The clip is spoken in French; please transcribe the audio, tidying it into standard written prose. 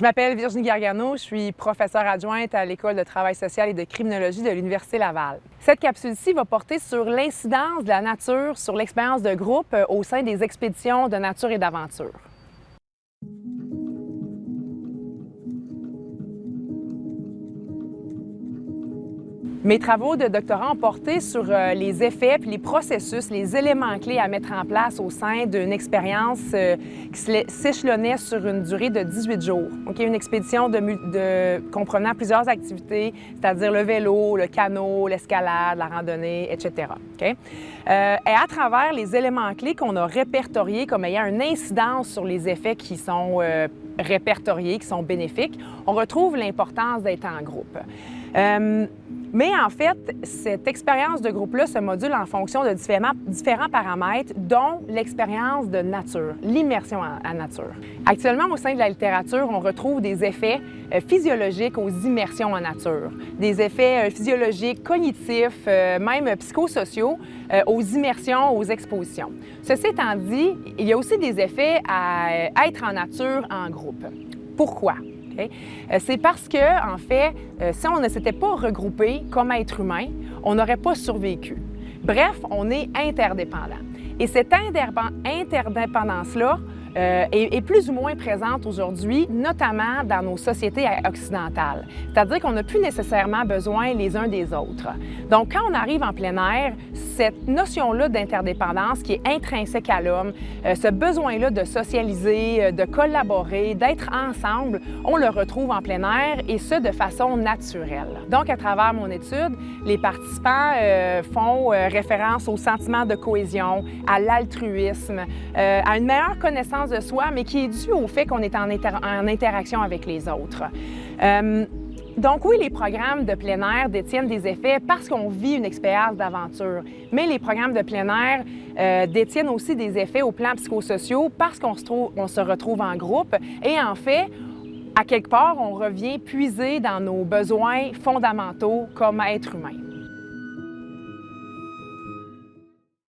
Je m'appelle Virginie Gargano, je suis professeure adjointe à l'École de travail social et de criminologie de l'Université Laval. Cette capsule-ci va porter sur l'incidence de la nature sur l'expérience de groupe au sein des expéditions de nature et d'aventure. Mes travaux de doctorat ont porté sur les effets puis les processus, les éléments clés à mettre en place au sein d'une expérience qui s'échelonnait sur une durée de 18 jours. Donc, une expédition comprenant plusieurs activités, c'est-à-dire le vélo, le canot, l'escalade, la randonnée, etc. Okay? Et à travers les éléments clés qu'on a répertoriés comme ayant une incidence sur les effets qui sont répertoriés, qui sont bénéfiques, on retrouve l'importance d'être en groupe. Mais en fait, cette expérience de groupe-là se module en fonction de différents paramètres, dont l'expérience de nature, l'immersion à nature. Actuellement, au sein de la littérature, on retrouve des effets physiologiques aux immersions en nature, des effets physiologiques, cognitifs, même psychosociaux aux immersions, aux expositions. Ceci étant dit, il y a aussi des effets à être en nature en groupe. Pourquoi? Okay? C'est parce que, en fait, si on ne s'était pas regroupé comme être humain, on n'aurait pas survécu. Bref, on est interdépendant. Et cette interdépendance-là est plus ou moins présente aujourd'hui, notamment dans nos sociétés occidentales. C'est-à-dire qu'on n'a plus nécessairement besoin les uns des autres. Donc, quand on arrive en plein air, cette notion-là d'interdépendance qui est intrinsèque à l'homme, ce besoin-là de socialiser, de collaborer, d'être ensemble, on le retrouve en plein air et ce, de façon naturelle. Donc, à travers mon étude, les participants font référence au sentiment de cohésion, à l'altruisme, à une meilleure connaissance de soi, mais qui est due au fait qu'on est en interaction avec les autres. Donc oui, les programmes de plein air détiennent des effets parce qu'on vit une expérience d'aventure, mais les programmes de plein air détiennent aussi des effets au plan psychosociaux parce qu'on se retrouve en groupe et en fait, à quelque part, on revient puiser dans nos besoins fondamentaux comme être humain.